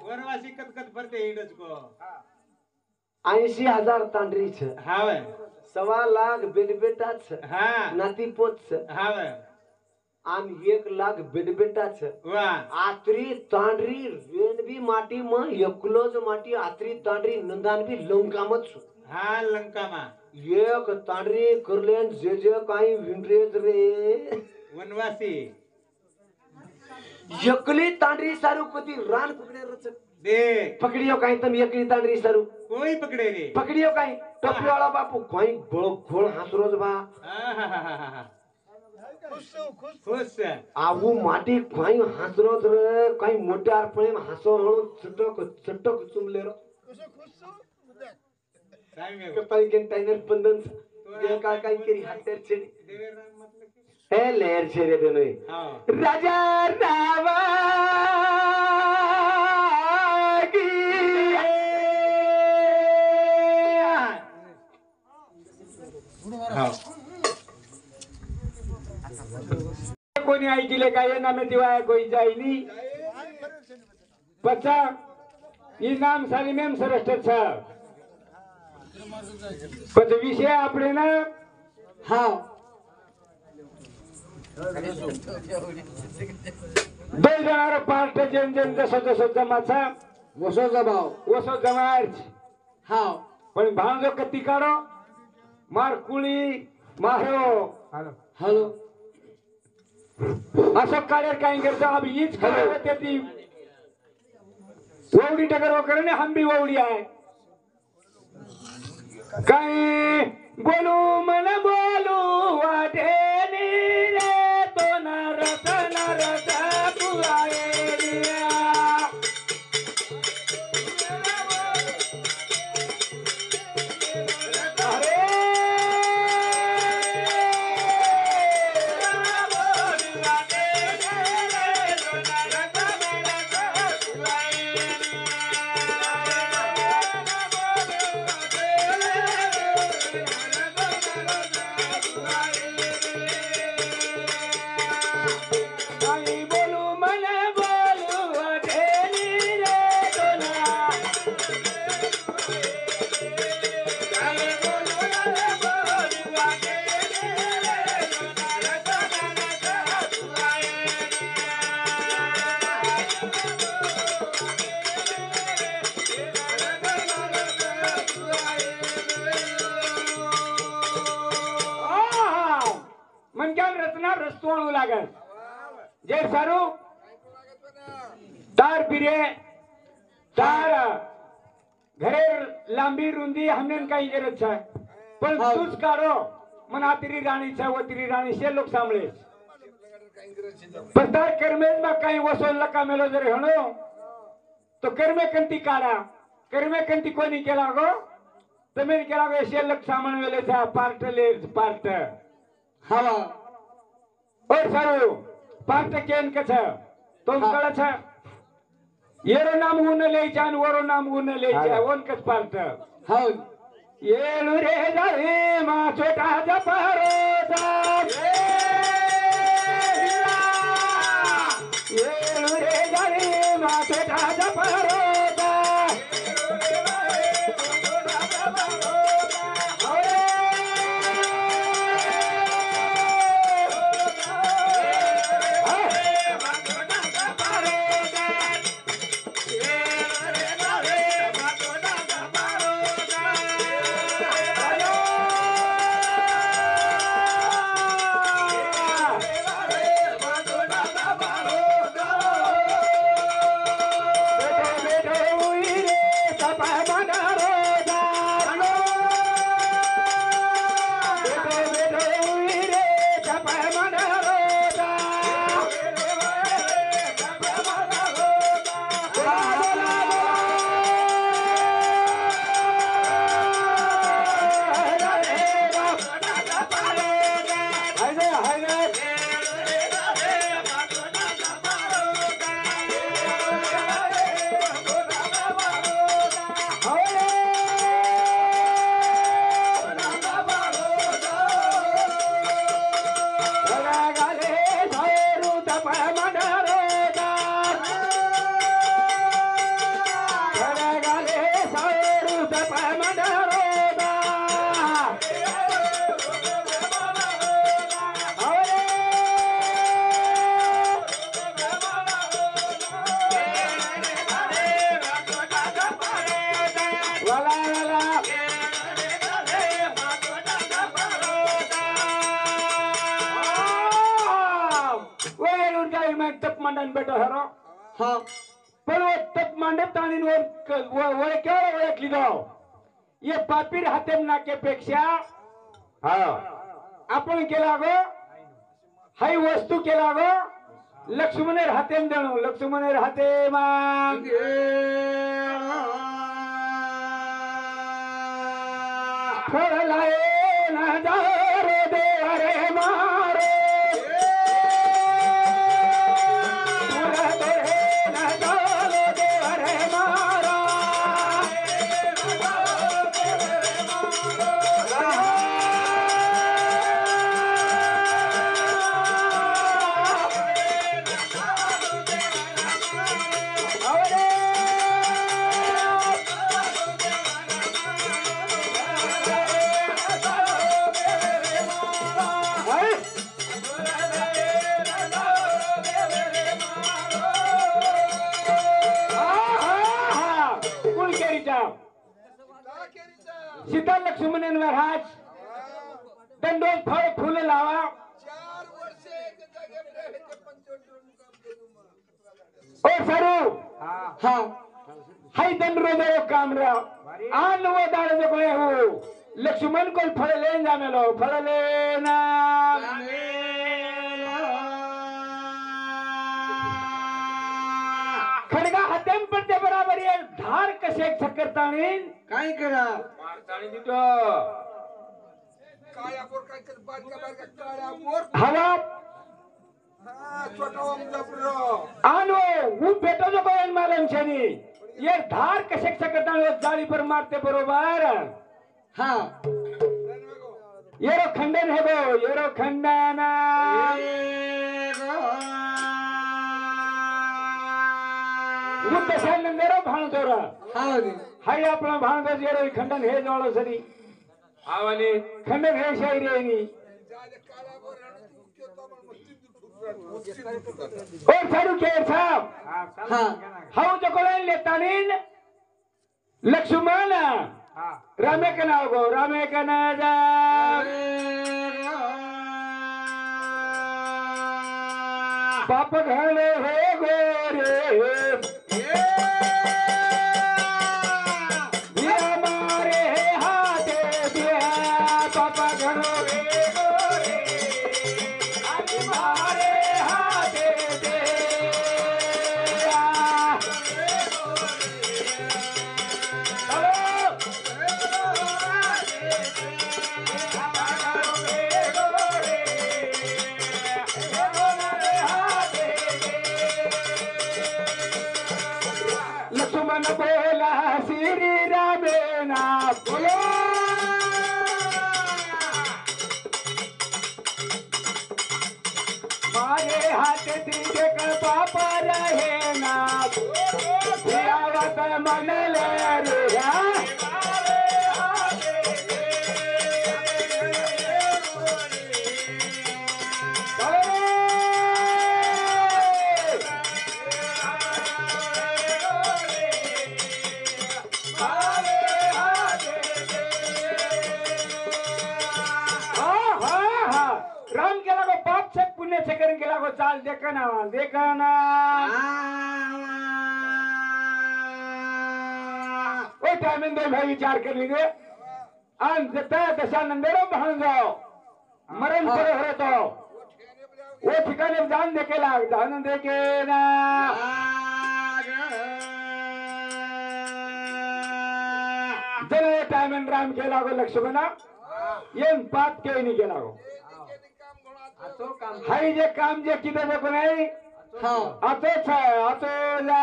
Speaker 1: वनवासी कत भरते इंडज को
Speaker 2: 80,000 तांडरी छ
Speaker 1: हावे
Speaker 2: 1.25 लाख बेटा छ
Speaker 1: हाँ
Speaker 2: नाती पोत छ
Speaker 1: हावे
Speaker 2: आम 1 लाख बेटा छ
Speaker 1: वाह
Speaker 2: आत्री तांडरी रेनबी माटी में एकलोज माटी आत्री तांडरी नंदान भी लंकामत छु
Speaker 1: हाँ लंका मा
Speaker 2: एक तांडरी करलेन जे काही विंड्रेज रे
Speaker 1: वनवासी
Speaker 2: एकली तांडरी सारू कोती रान पकड़े रच
Speaker 1: देख
Speaker 2: पकड़ियो काही तम एकली तांडरी सारू
Speaker 1: कोई पकड़े रे
Speaker 2: पकड़ियो काही टोपी वाला बापू कोई गोळ गोळ हासरोज बा
Speaker 1: खुश
Speaker 2: आऊ माटी कोई हासरोज रे काही मोट्यार पण हासो हणू चटक चुमले रो
Speaker 1: टाइम है
Speaker 2: कपाई के टाइनर बंधन ये काय केरी हातेर छेडी
Speaker 1: देवे राम मतलब
Speaker 2: हे लेर छेरे देनोय
Speaker 1: हाँ
Speaker 2: राजा रावा
Speaker 1: हाँ
Speaker 4: कोणी ऐकले काय नामे दिवाय कोई जाईनी पचा इनाम साली मेम सरस्ट छ पच विषय આપણે ના
Speaker 2: हाँ
Speaker 4: दोन जणार पार्ट जेन जेन जसं जमाचा
Speaker 2: वसो जबाव
Speaker 4: ओसो जमार्च
Speaker 2: हाँ
Speaker 4: पण भांजो कती काढो मार कुळी मारो
Speaker 2: हेलो
Speaker 4: असं कार्य काय करतो अब हीच खबर होते ती ववडी टकर वगैरे ने हम भी ववडी आहे काय बोलू मन बोलू वाटे रे तो नरत पुराए रस्तोणू लागत जे सारू तार पिरे तार घरे लांबी रुंदी हमने काही गरज है पण तूच काढो मना तेरी राणी छे वो तेरी राणी से लोग सांभळे पण तार कर्मेज मा काही वसोल लका मेलो जर हणो तो कर्मे कंती काढा कर्मे कंती कोणी केला गो તમે કેલા કે છે લક સામાન વેલે છે પાર્ટ લે પાર્ટ
Speaker 2: हवा
Speaker 4: ઓર સારું પાર્ટ કેન કે છે તો કળા છે એરો નામ ઉન લે જાન ઓરો નામ ઉન લે છે ઓન કસ પાર્ટ
Speaker 2: हाँ
Speaker 4: ఏలు రే జరే మా છોટા જપરો ఏలు రే జరే మా છોટા જપરો तपाय मंडरोदा बेटा हरो
Speaker 3: हा
Speaker 4: पण वो तप मांडे ताणीन ओळखली जाव ये पापीर हातेम नाकेपेक्षा हा आपण केला गो हाई वस्तू केला गो लक्ष्मणेर हातेम देणो लक्ष्मणेर हातेम फळलाये ना जारो देवरे मारे सीता लक्ष्मण महाराज दंडोत फळ फुल लावा ओ सरू हा हाई दंड रोज काम राव आन वो दाड़ जो कोई हो लक्ष्मण को फळ लेन जामेलो फळ लेना खडगा हातेम पडते बराबर ये धार कसे छकरताणीन
Speaker 3: काय करा
Speaker 4: हवा आनो वो भेटो जो कोण मालम छनी ये धार कसे छकरताणी जाळी पर मारते बरोबर
Speaker 3: हा
Speaker 4: येरो खंडन है गो येरो खंडन वो दशानंदेरो भाणजोरा
Speaker 3: हौदी
Speaker 4: हाय आपला भाणज येरो खंडन हे जोळो सरी आवले खंडन हे शायरी आहे ओ सारू केर साहब
Speaker 3: हा
Speaker 4: हाउ जो कोण लेतानीन लक्ष्मण रामे का नाव गो रामे का नाजा पाप घाले हे गोरे दिया मारे हाथे दिया पाप घनो हे गोरे आज मारे हाथे दिया लक्ष्मण बोला श्री रामेना बोलो मारे हाथ दीजे कर पापा रहे ना दियावत मन ले रे राम केला गो पाप से पुण्य से करें केला गो चाल देखना ओ टाइम दे भाई विचार कर लीजिए आणि जता दशा नंदेरो भान जाओ मरण पर हो तो वो ठिकाने जान देके लाग जान देके ना जने टाइम राम के लागो लक्ष्मणा येन पात के नहीं के लागो हाई जे काम जे किती देखो नाही आतोच आहे आतोला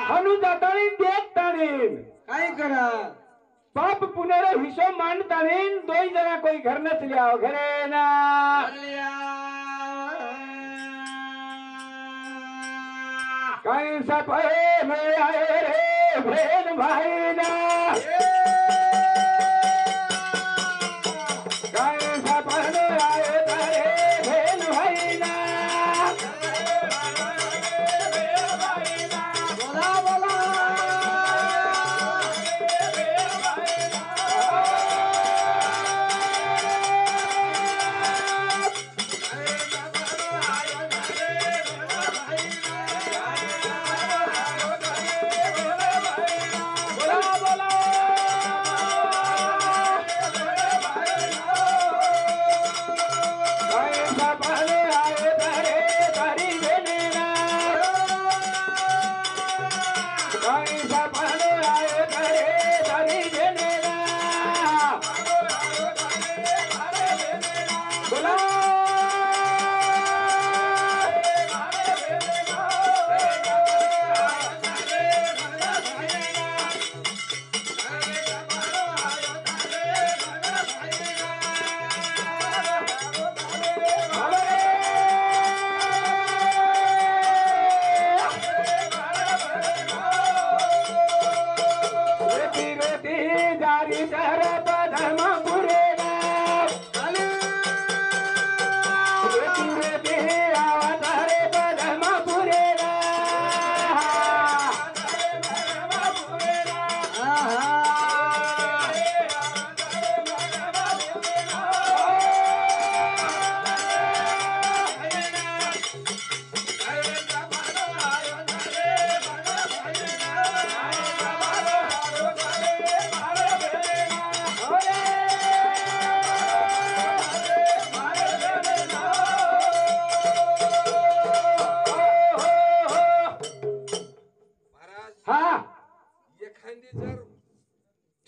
Speaker 4: हनु जातानी देखतानी
Speaker 3: काय करा
Speaker 4: पाप पुनेरो हिशो मांडतानी दोन जना कोई घर न चलिया घरे ना काही साप आहे आए रे भेन भाई ना काही साप आए रे भेन भाई ना
Speaker 3: बोला बोला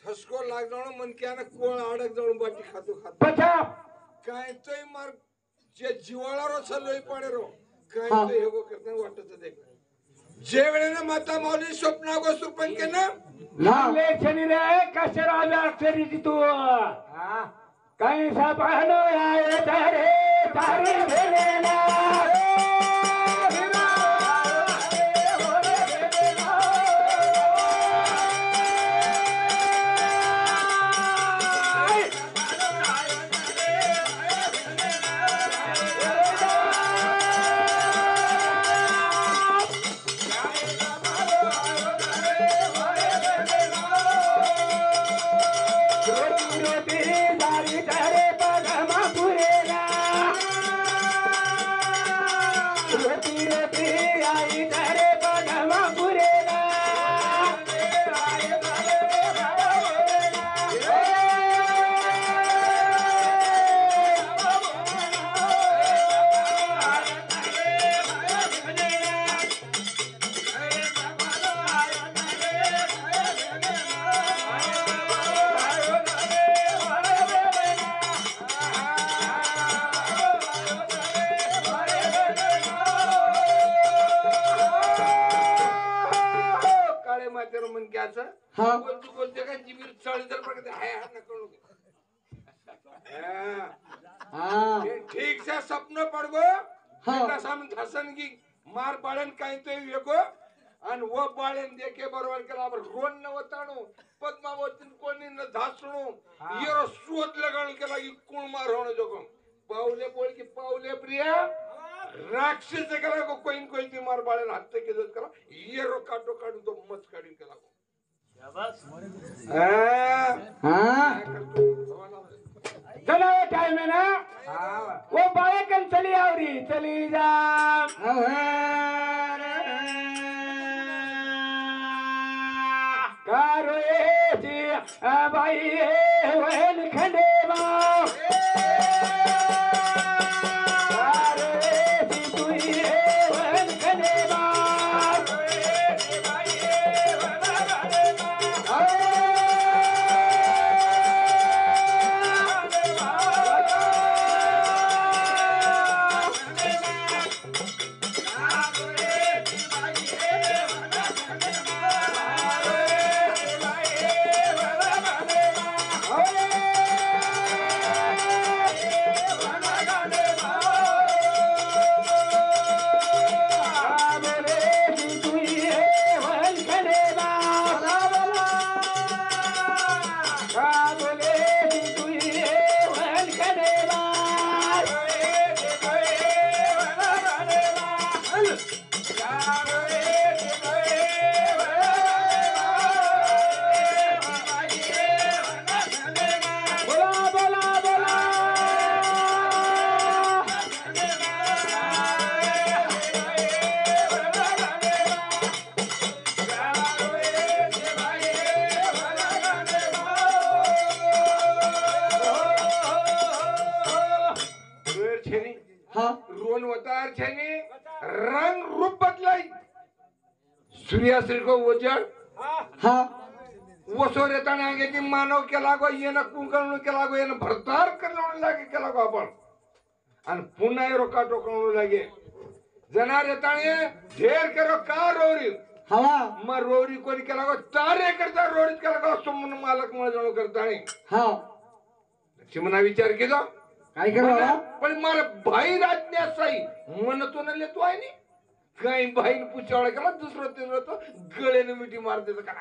Speaker 5: ठसको लाग जाणं मनक्यानं कोळ अडक जाऊन बाटी खातो खातो
Speaker 4: पछा
Speaker 5: काय तोय मार जे जीवाळावर सलोय पडे रो काय तो हेगो करता वाटत देख जे वेळेने माता माऊली स्वप्ना गो सुपन के ना
Speaker 4: लाले शनी रे कसे राजा अक्षरी तू काही सापानो आए तारे तारी भेलेना
Speaker 5: बोलते का जिबीर चढ जर पडते हाय हात नकळू ठीक से सपन पडगो बेटा सामने धसन की मार बाळन काय तो वेगो आणि वो बाळन देखे बरोबर केला बर कोण न वताणू पद्मावती कोणी न धासणू येरो शोध लगाणू केला की कोण मार होणं जोगम पावले बोल की पावले प्रिया राक्षस केला को कोइन कोइन ती मार बाळन हात के जत करा येरो काटो काढून तो मच काढून केला
Speaker 4: जनावर टाइम है ना वो बाळे कन चली आवरी चली जा कारोए जी बाई वहन खंडेवा
Speaker 5: रोन वतार छेनी रंग रूप बदलाई सूर्याश्री को वजन
Speaker 3: हाँ
Speaker 5: वसो रेताने आगे की मानव के लागो ये ना कुंकर्ण के लागो ये ना भरतार करने लागे के लागो अपन अन पुन्हा रोका टोकणू लागे जना रेताने ढेर करो का रोरी
Speaker 3: हवा
Speaker 5: मग रोरी कोणी के लागो तारे करता रोरीत के लागो सोमन मालक मळजणो करता नाही
Speaker 3: हाँ
Speaker 5: लक्ष्मणा विचार केला
Speaker 3: काय करवा
Speaker 5: पण मला भाई राज्ञासाई म्हणतो ना लेतो आहे नी काही भाईन पुचावळा केला दुसरं तिसरं तो गळेने मिठी मारते का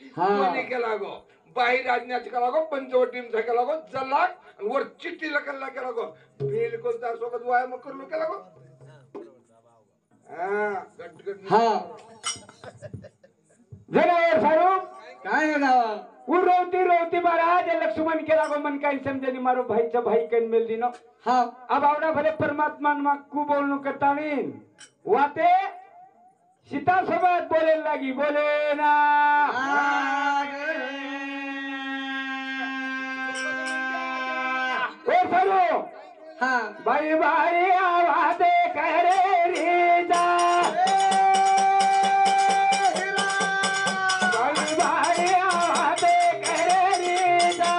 Speaker 5: कोणी केला गो बाई राज्ञाच केला गो पंचवटीमचा केला गो जलाक वर चिठ्ठीला केला केला गो बिलकुल त्या सोबत व्यायाम करू केला गो
Speaker 3: हाँ
Speaker 4: जनावर सारू
Speaker 3: काय है नावा
Speaker 4: वो रोती रोती महाराज लक्ष्मण के लागो मन का समझे नहीं मारो भाई चा भाई कन मिल दिनो
Speaker 3: हाँ
Speaker 4: अब आवडा भले परमात्मा मा कु बोलनो करता नहीं वाते सीता सोबत बोले लगी बोले ना ओ सरो
Speaker 3: हाँ
Speaker 4: भाई भाई आवाज करे रे जा भाई भाई आवाज करे रे जा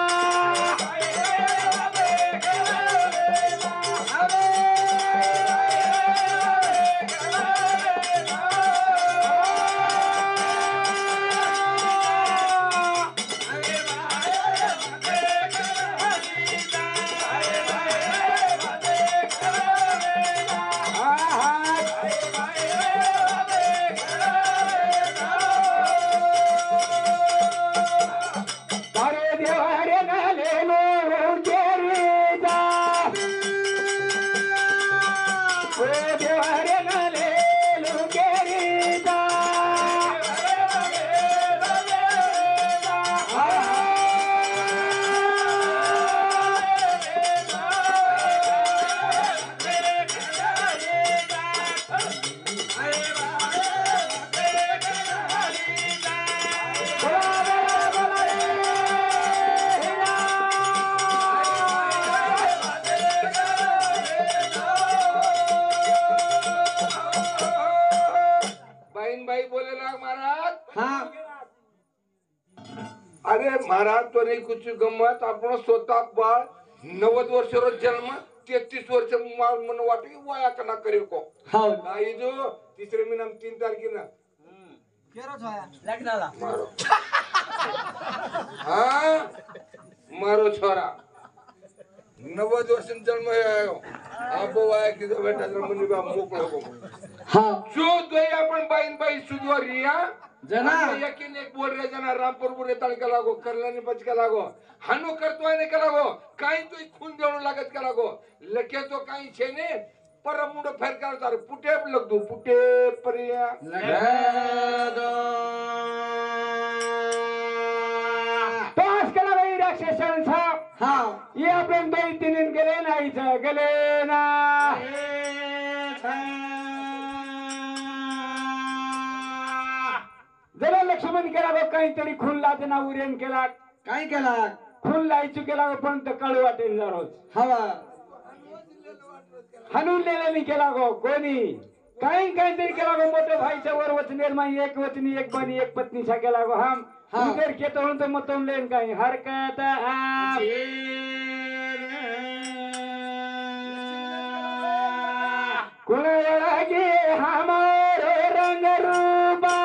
Speaker 5: अरे महाराज तो नहीं कुछ गमत आपण स्वतः बाळ 90 वर्ष रोज जन्म 33 वर्ष मन वाटे वया कना करे को
Speaker 3: हाँ
Speaker 5: आई जो तीसरे महीना 3 तारखेला
Speaker 3: लग्नाला
Speaker 5: मारो हाँ मारो छोरा 90 वर्ष जन्म आयो आप वया की बेटा जन्म बा मोकळो को
Speaker 3: हाँ
Speaker 5: जो दोय आपण बाईन बाई सुधवर रिया
Speaker 3: जना
Speaker 5: यकीन एक बोल रहे जना रामपुर बुरे तड़का लागो करलानी बच के लागो हानो करतो है ने के लागो काई तो खून देणो लागत के लागो लके तो काई छे ने पर मुंडो फेर करता रे पुटे लग दू पुटे परिया
Speaker 3: लगा दो
Speaker 4: पास कला भाई राक्षसन साहब
Speaker 3: हाँ
Speaker 4: ये आपण 2-3 गेले नाहीच गेले ना जरा लक्ष्मण केला गो काहीतरी खून लाजना उरेन केला
Speaker 3: काय केला
Speaker 4: खून लायची केला गो पण कळू वाटेल दररोज
Speaker 3: हवा
Speaker 4: हनून नेल्याने केला गो कोणी काहीतरी केला गो मोठ्या भाईच्या वर वचनेर माई एक वचनी एक बनी एक पत्नीचा केला गो हम उदर केतवून तर मतवून लेन काही हरकत कुणाला गे हमारो रंग रूपा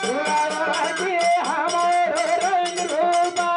Speaker 4: कुणाला गे हमारो रंग रूपा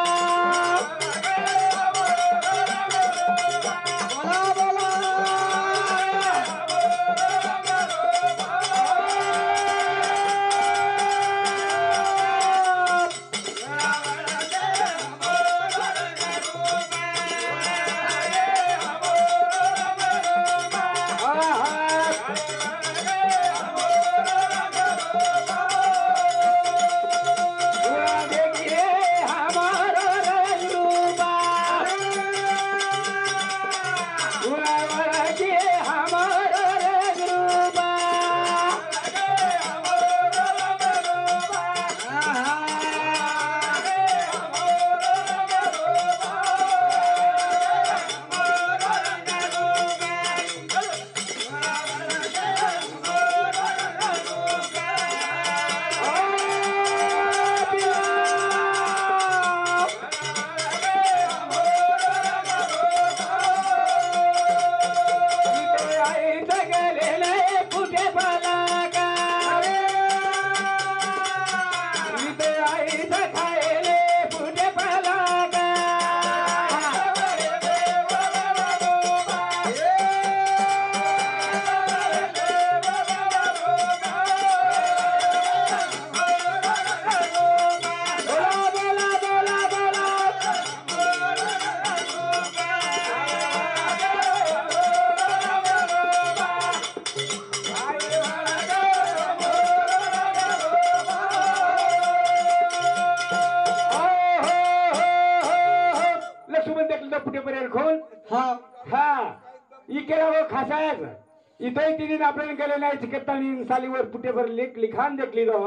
Speaker 4: आपल्याला गेले नाही चिकतानी सालीवर पुटेभर लिखाण देखली दो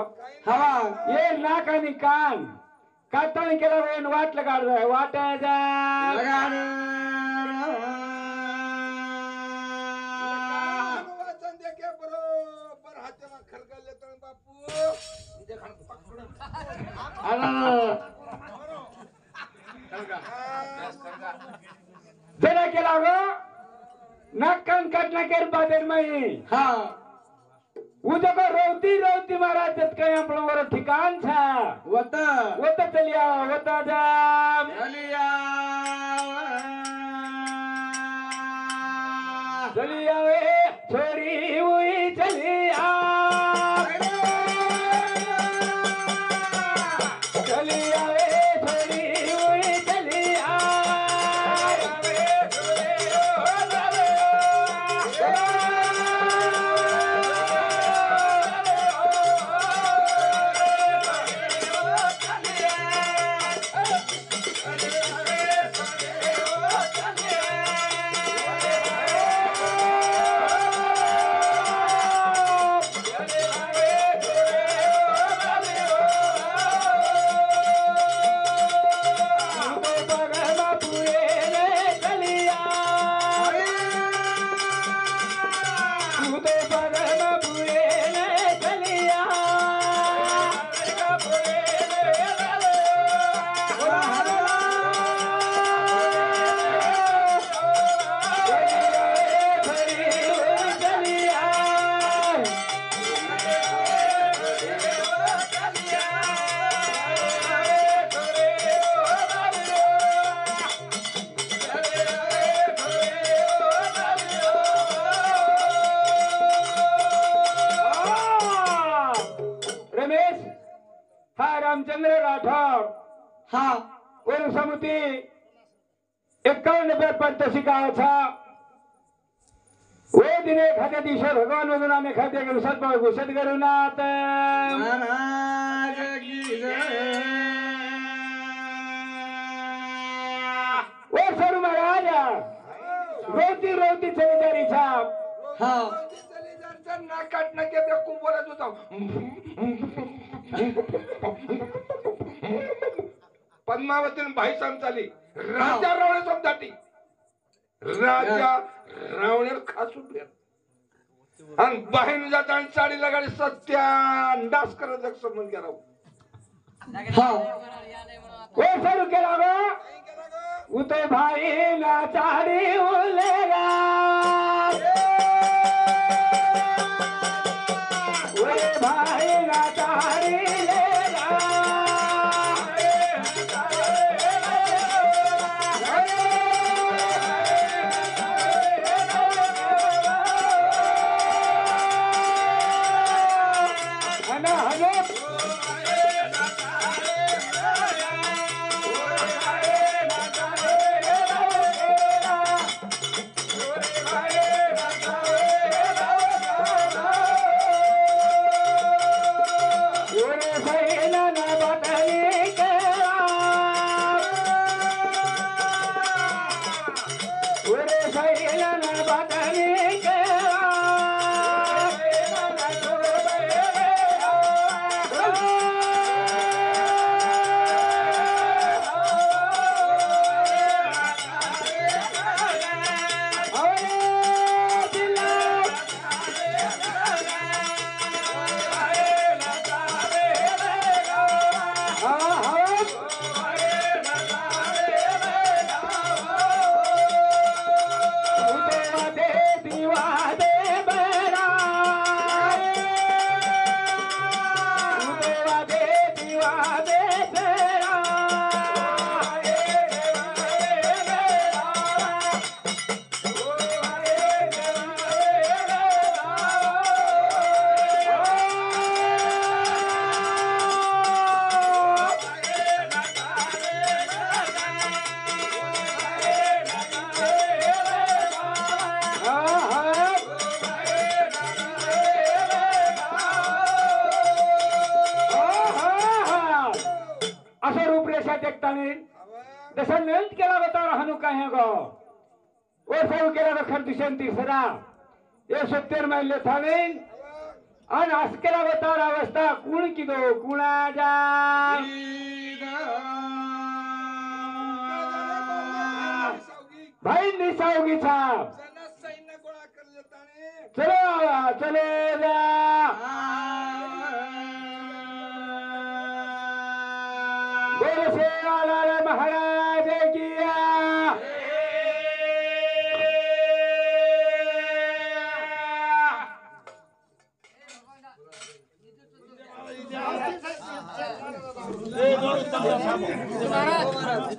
Speaker 4: हवा ये नाक आणि कान कातणी केला वेन वाट लगाड वाट
Speaker 5: बरोबर हाताला खरगले तर बापू
Speaker 4: जरा केला गो नाक कान काटना केर बादेर माई
Speaker 3: हा
Speaker 4: उद्या को रोवती रोवती महाराज जत काही आपण वर ठिकाण छा वत चलिया वत जाम चलिया वे छोरी हुई चलिया चलिया वे छोरी हुई चलिया रामचंद्र राठौर
Speaker 3: हा
Speaker 4: और समिति 51 पंचशिका था वो दिने खाते दिशा भगवान वंदना में खाते के उसत पर घुसत करुणात
Speaker 3: महाराज की जय
Speaker 4: ओ सरू महाराज रोती रोती चली जा रही साहब
Speaker 5: नाक काटना के खूप बोलत होता पद्मावतीने भाई चाली राजा रावणे समजाती राजा रावणे खासून फेर आणि बाहेर जात आणि साडी लगाडी सत्यानाश करत समज करा
Speaker 4: ओ सरू केला गो उतो भाई ना चाडी उलेगा भाई ना चाडी लेगा असं रूपरेषा देखताने जसं नृत्य केला होता हनु काय गो ओ सरू केला गो खर दिशेन तिसरा ये 70 मैल थाने आणि अस केला होता अवस्था कुण की दो कुणाजा भाई निसावगी साहब
Speaker 5: सैन्य गोळा करले ताणे
Speaker 4: चलो चलो जा बोल से आला महाराज